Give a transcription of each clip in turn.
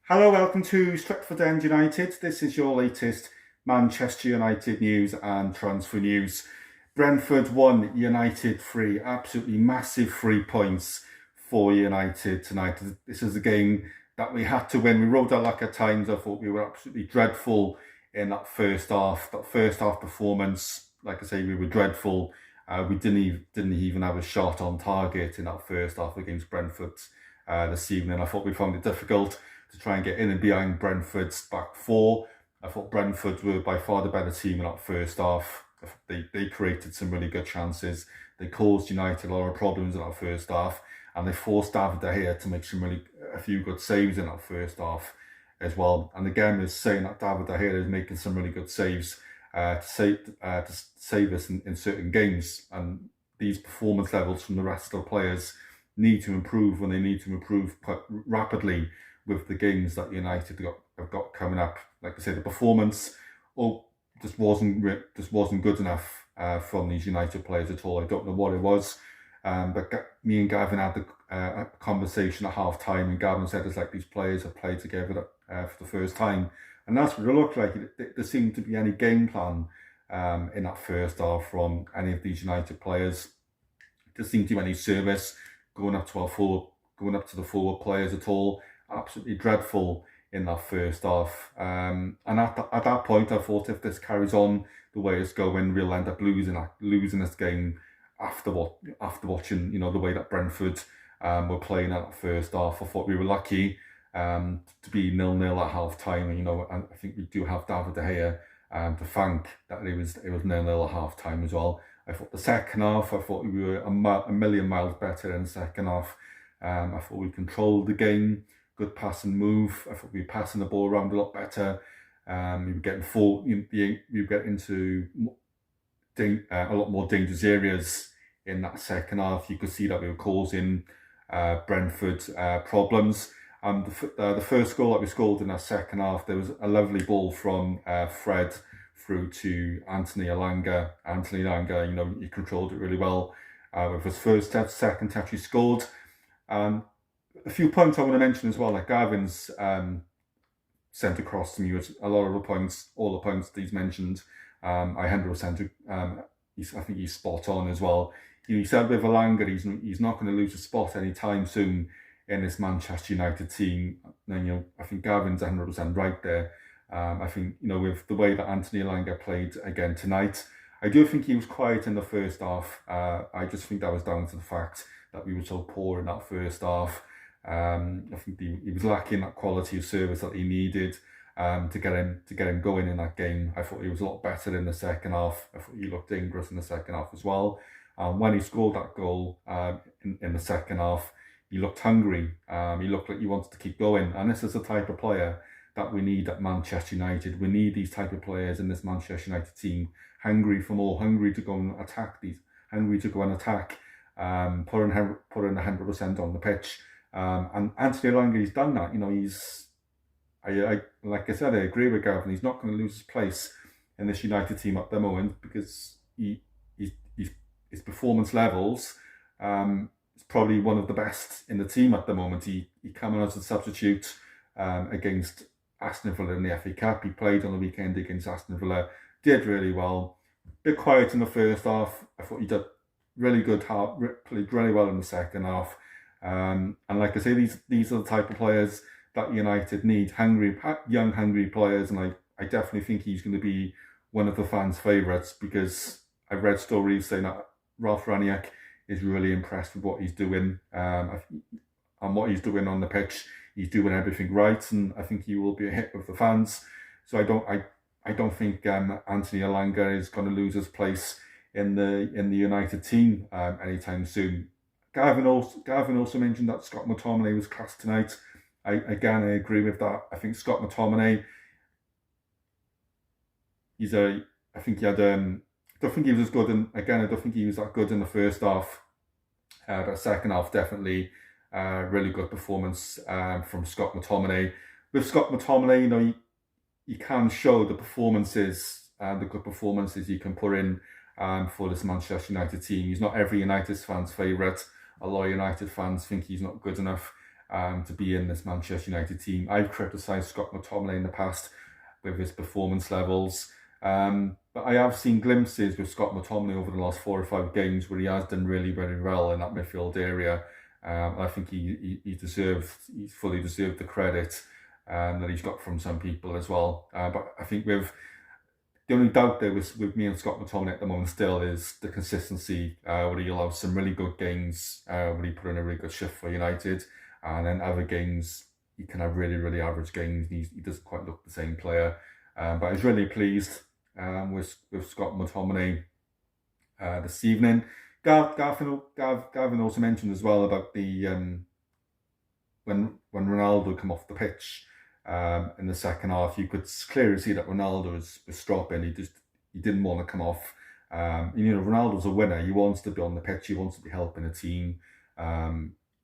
Hello, welcome to Stretford End United. This is your latest Manchester United news and transfer news. Brentford 1, United 3. Absolutely massive 3 points for United tonight. This is a game that we had to win. We rode our luck at times. I thought we were absolutely dreadful in that first half. That first half performance, like I say, we were dreadful. We didn't even have a shot on target in that first half against Brentford this evening. I thought we found it difficult to try and get in and behind Brentford's back four. I thought Brentford were by far the better team in that first half. They created some really good chances. They caused United a lot of problems in that first half, and they forced David De Gea to make a few good saves in that first half as well. And again, is saying that David De Gea is making some really good saves to save us in certain games. And these performance levels from the rest of the players need to improve, and they need to improve quite rapidly with the games that United have got coming up. Like I say, the performance just wasn't good enough from these United players at all. I don't know what it was, but me and Gavin had a conversation at half time, and Gavin said it's like these players have played together for the first time, and that's what it looked like. There seemed to be any game plan in that first half from any of these United players. There seemed to be any service going up to the forward players at all. Absolutely dreadful in that first half. And at that point, I thought if this carries on the way it's going, we'll end up losing this game after watching, the way that Brentford were playing at that first half. I thought we were lucky to be 0-0 at half time. And I think we do have David De Gea to thank that it was 0-0 at half time as well. I thought the second half, we were a million miles better in the second half. I thought we controlled the game. Good pass and move. I thought we were passing the ball around a lot better. We were getting into a lot more dangerous areas in that second half. You could see that we were causing Brentford problems. The first goal that we scored in that second half, there was a lovely ball from Fred through to Anthony Elanga. Anthony Elanga, he controlled it really well. With his first touch, second touch, he scored. A few points I want to mention as well, like Gavin's sent across to me was a lot of the points, all the points that he's mentioned. I 100%, I think he's spot on as well. He said with Elanga, he's not going to lose a spot anytime soon in this Manchester United team. And, I think Gavin's 100% right there. I think, with the way that Anthony Elanga played again tonight, I do think he was quiet in the first half. I just think that was down to the fact that we were so poor in that first half. I think he was lacking that quality of service that he needed to get him going in that game. I thought he was a lot better in the second half. I thought he looked dangerous in the second half as well. When he scored that goal in the second half, he looked hungry. He looked like he wanted to keep going. And this is the type of player that we need at Manchester United. We need these type of players in this Manchester United team. Hungry for more, hungry to go and attack, put in 100% on the pitch. And Anthony Elanga, he's done that. Like I said, I agree with Gavin. He's not going to lose his place in this United team at the moment because his performance levels is probably one of the best in the team at the moment. He came on as a substitute against Aston Villa in the FA Cup. He played on the weekend against Aston Villa, did really well. Bit quiet in the first half. I thought he did really good, played really well in the second half. And like I say, these are the type of players that United need, young, hungry players. And I definitely think he's going to be one of the fans' favourites because I've read stories saying that Ralph Rangnick is really impressed with what he's doing and what he's doing on the pitch. He's doing everything right, and I think he will be a hit with the fans. So I don't think Anthony Elanga is going to lose his place in the United team anytime soon. Gavin also mentioned that Scott McTominay was class tonight. I agree with that. I think Scott McTominay, I don't think he was as good, and again, I don't think he was that good in the first half. But second half, definitely really good performance from Scott McTominay. With Scott McTominay, you can show the performances, the good performances you can put in for this Manchester United team. He's not every United fan's favourite. A lot of United fans think he's not good enough. to be in this Manchester United team. I've criticised Scott McTominay in the past with his performance levels. But I have seen glimpses with Scott McTominay over the last 4 or 5 games where he has done really, really well in that midfield area. I think he fully deserved the credit that he's got from some people as well. But I think the only doubt there with me and Scott McTominay at the moment still is the consistency, where he'll have some really good games, where he put in a really good shift for United, and then other games he can have really, really average games. He doesn't quite look the same player. But I was really pleased with Scott McTominay this evening. Gavin also mentioned as well about the when Ronaldo come off the pitch in the second half, you could clearly see that Ronaldo was dropping. He didn't want to come off. Ronaldo's a winner. He wants to be on the pitch. He wants to be helping a team.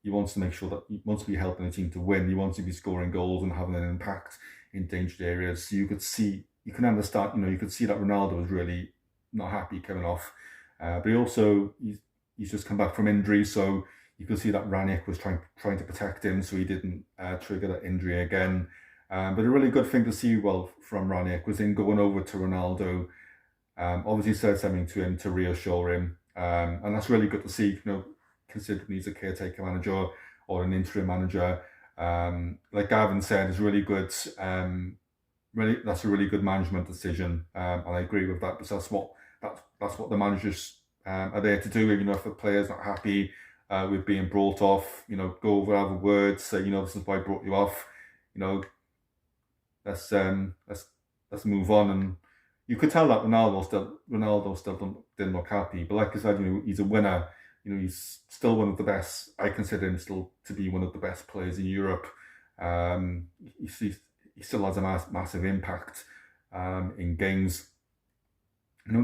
He wants to make sure that he wants to be helping a team to win. He wants to be scoring goals and having an impact in dangerous areas. So you could see that Ronaldo was really not happy coming off. But he's just come back from injury, so you could see that Rangnick was trying to protect him, so he didn't trigger that injury again. But a really good thing to see from Rangnick was in going over to Ronaldo. Obviously said something to him to reassure him, and that's really good to see. Considering he's a caretaker manager or an interim manager, like Gavin said, is really good. That's a really good management decision, and I agree with that, because that's what the managers are there to do. If the player's not happy with being brought off, go over, have a word, say, this is why I brought you off. Let's move on. And you could tell that Ronaldo still didn't look happy. But like I said, he's a winner. He's still one of the best. I consider him still to be one of the best players in Europe. He still has a massive impact in games.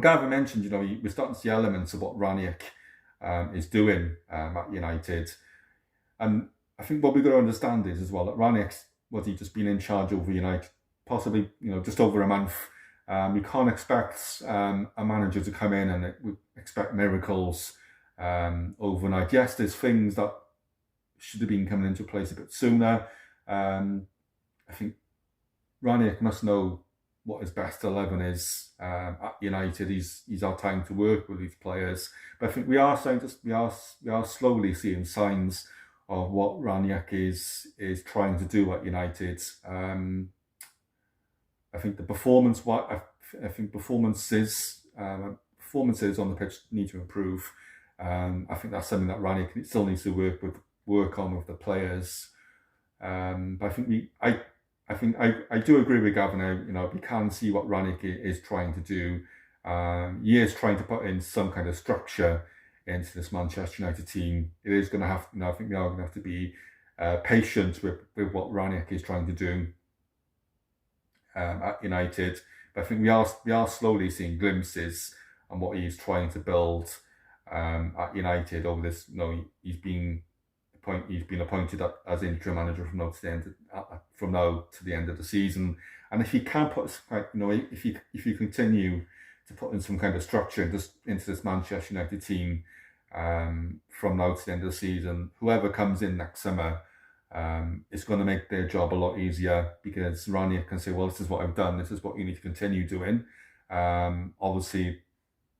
Gavin mentioned, we're starting to see elements of what Rangnick is doing at United. And I think what we've got to understand is as well that Rangnick's, he's just been in charge over United, possibly, just over a month. We can't expect a manager to come in and we expect miracles overnight. Yes, there's things that should have been coming into place a bit sooner. I think Rangnick must know what his best 11 is at United. He's had time to work with these players, but I think we are slowly seeing signs of what Rangnick is trying to do at United. I think performances on the pitch need to improve. I think that's something that Rangnick still needs to work on with the players. But I do agree with Gavin. We can see what Rangnick is trying to do. He is trying to put in some kind of structure into this Manchester United team. It is going to have. I think we are going to have to be patient with what Rangnick is trying to do at United. But I think we are slowly seeing glimpses on what he's trying to build at United over this. He's been appointed as interim manager from now to the end of the season. And if he can put, if you continue to put in some kind of structure into this Manchester United team from now to the end of the season, whoever comes in next summer, it's going to make their job a lot easier, because Rangnick can say, well, this is what I've done, this is what you need to continue doing. Obviously,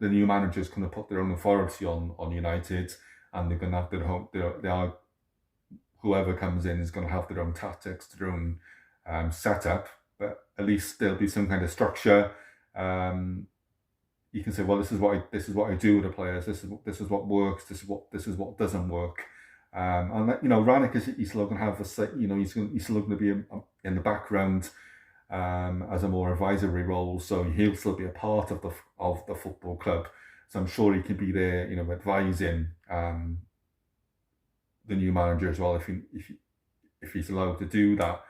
the new managers going to put their own authority on United, and they're going to have whoever comes in is going to have their own tactics, their own setup, but at least there'll be some kind of structure. You can say, well, this is what I do with the players. This is what works. This is what doesn't work. And Rangnick he's still going to have he's still going to be in the background as a more advisory role. So he'll still be a part of the football club. So I'm sure he can be there, advising the new manager as well, if he's allowed to do that.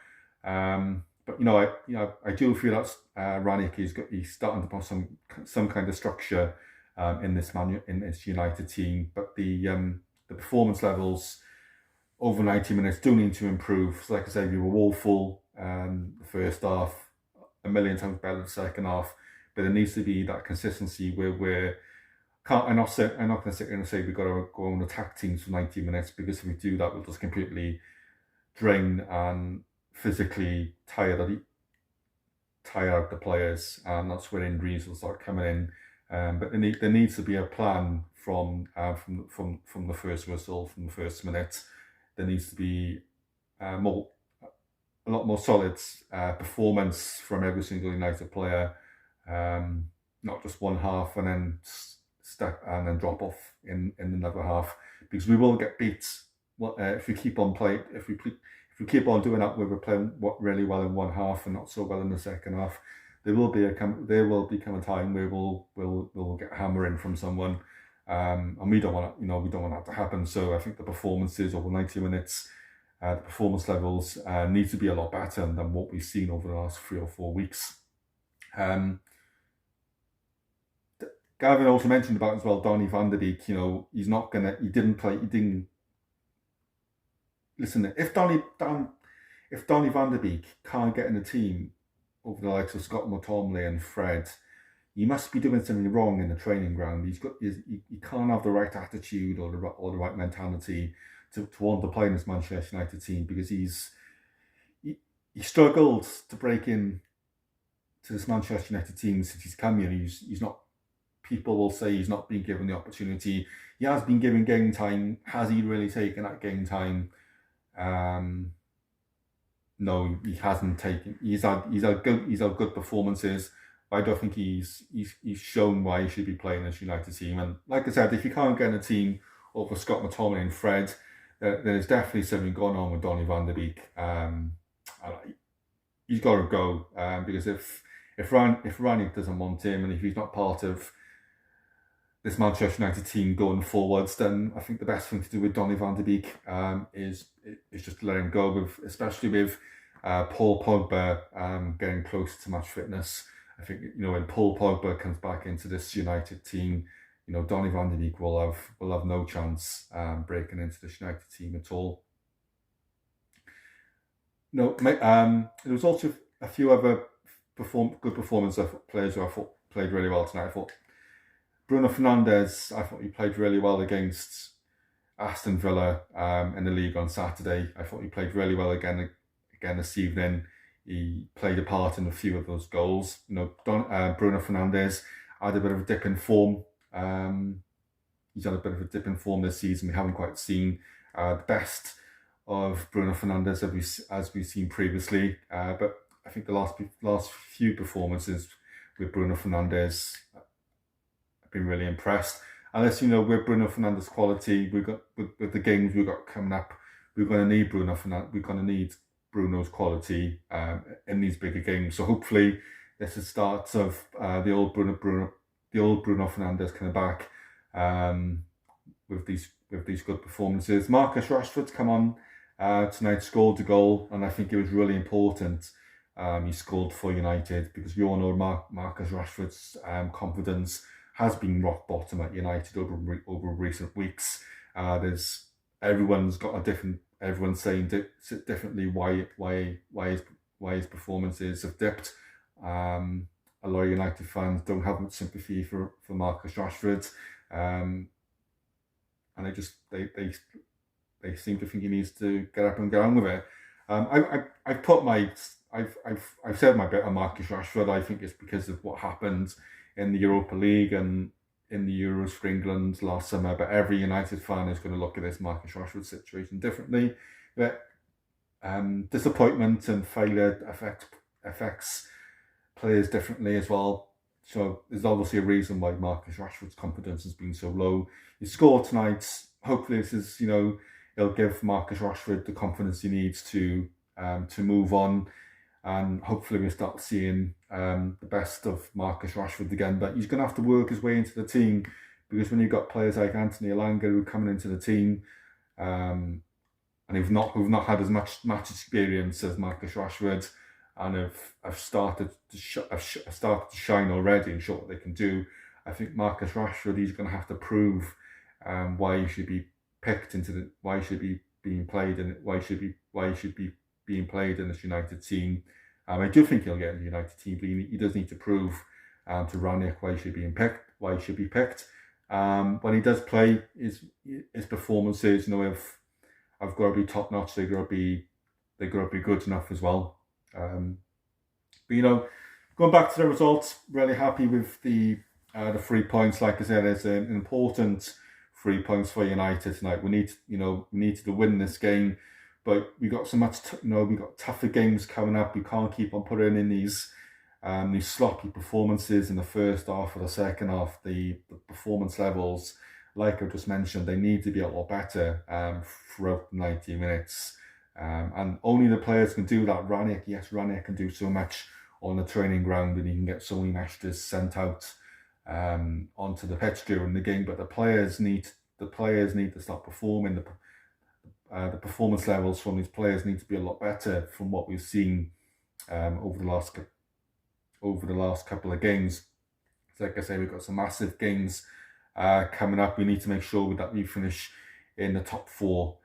But I do feel that Rangnick he's starting to put some kind of structure in this United team. But the performance levels over 90 minutes do need to improve. So like I said, we were woeful the first half, a million times better the second half. But there needs to be that consistency where I'm not going to sit here and say we've got to go on attack teams for 90 minutes, because if we do that, we'll just completely drain and physically tire out the players, and that's where injuries will start coming in. But there needs to be a plan from the first whistle, from the first minute. There needs to be a lot more solid performance from every single United player, not just one half and then step and then drop off in another half, because we will get beat. If we keep on playing, if we keep on doing that, where we're playing really well in one half and not so well in the second half, there will become a time where we'll get hammering from someone, and we don't want that to happen. So I think the performances over 90 minutes, the performance levels need to be a lot better than what we've seen over the last 3 or 4 weeks. Gavin also mentioned about as well Donny van de Beek. Listen, if Donny van de Beek can't get in the team over the likes of Scott McTominay and Fred, he must be doing something wrong in the training ground. He can't have the right attitude or the right mentality to want to play in this Manchester United team, because he struggled to break in to this Manchester United team since he's come here. He's not. People will say he's not been given the opportunity. He has been given game time. Has he really taken that game time? No, he hasn't taken. He's had good performances. But I don't think he's shown why he should be playing this United team. And like I said, if you can't get in a team over Scott McTominay and Fred, there's definitely something going on with Donny van de Beek. He's got to go, because if Rangnick doesn't want him, and if he's not part of this Manchester United team going forwards, then I think the best thing to do with Donny van de Beek is just to let him go, especially with Paul Pogba getting close to match fitness. I think, when Paul Pogba comes back into this United team, Donny van de Beek will have no chance breaking into this United team at all. There was also a few other good performances of players who I thought played really well tonight. I thought Bruno Fernandes, I thought he played really well against Aston Villa in the league on Saturday. I thought he played really well again this evening. He played a part in a few of those goals. Bruno Fernandes had a bit of a dip in form. He's had a bit of a dip in form this season. We haven't quite seen the best of Bruno Fernandes as we've seen previously. But I think the last few performances with Bruno Fernandes, I've been really impressed. Unless with Bruno Fernandes' quality, with the games we've got coming up, we're going to need Bruno's quality in these bigger games. So hopefully, this is the start of the old Bruno Fernandes coming back with these good performances. Marcus Rashford's come on tonight, scored a goal, and I think it was really important. He scored for United, because we all know Marcus Rashford's confidence has been rock bottom at United over recent weeks. Everyone's saying differently why his performances have dipped. A lot of United fans don't have much sympathy for Marcus Rashford, and they seem to think he needs to get up and get on with it. I've said my bit on Marcus Rashford. I think it's because of what happened in the Europa League and in the Euros for England last summer. But every United fan is going to look at this Marcus Rashford situation differently. But disappointment and failure affects players differently as well. So there's obviously a reason why Marcus Rashford's confidence has been so low. He scored tonight. Hopefully this is, it'll give Marcus Rashford the confidence he needs to move on, and hopefully we start seeing the best of Marcus Rashford again. But he's going to have to work his way into the team, because when you've got players like Anthony Elanga who are coming into the team, and who've not had as much match experience as Marcus Rashford, and have started to shine already and show what they can do, I think Marcus Rashford, he's going to have to prove why he should be picked why he should be being played, and why he should be being played in this United team. I do think he'll get in the United team, but he does need to prove to Rangnick why he should be picked. When he does play, his performances, have got to be top notch. They've got to be they've got to be good enough as well. But you know, going back to the results, really happy with the 3 points. Like I said, it's an important 3 points for United tonight. We need to win this game, but we got we got tougher games coming up. We can't keep on putting in these sloppy performances in the first half or the second half. The performance levels, like I just mentioned, they need to be a lot better throughout the 90 minutes. And only the players can do that. Rangnick can do so much on the training ground, and he can get so many messages sent out onto the pitch during the game. But the players need to start performing. The performance levels from these players need to be a lot better from what we've seen over the last couple of games. So like I say, we've got some massive games coming up. We need to make sure that we finish in the top 4.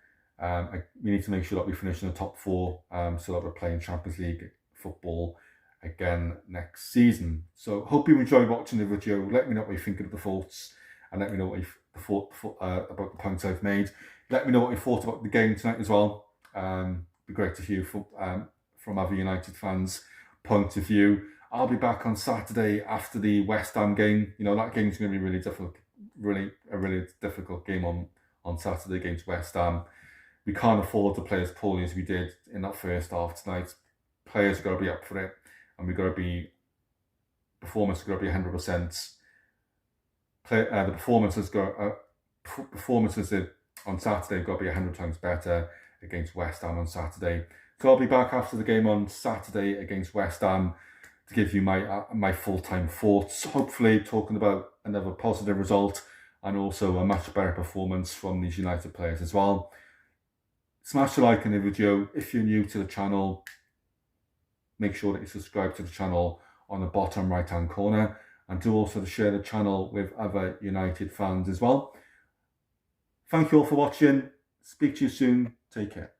We need to make sure that we finish in the top 4 so that we're playing Champions League football again next season. So hope you enjoyed watching the video. Let me know what you think of the thoughts, and let me know what you thought about the points I've made. Let me know what you thought about the game tonight as well. Be great to hear from other United fans' point of view. I'll be back on Saturday after the West Ham game. You know, that game's going to be really difficult, a really difficult game on Saturday against West Ham. We can't afford to play as poorly as we did in that first half tonight. Players have got to be up for it, and performance has got to be 100%. The performances on Saturday have got to be 100 times better against West Ham on Saturday. So I'll be back after the game on Saturday against West Ham to give you my full-time thoughts, hopefully talking about another positive result and also a much better performance from these United players as well. Smash the like on the video. If you're new to the channel, make sure that you subscribe to the channel on the bottom right hand corner, and do also to share the channel with other United fans as well. Thank you all for watching. Speak to you soon. Take care.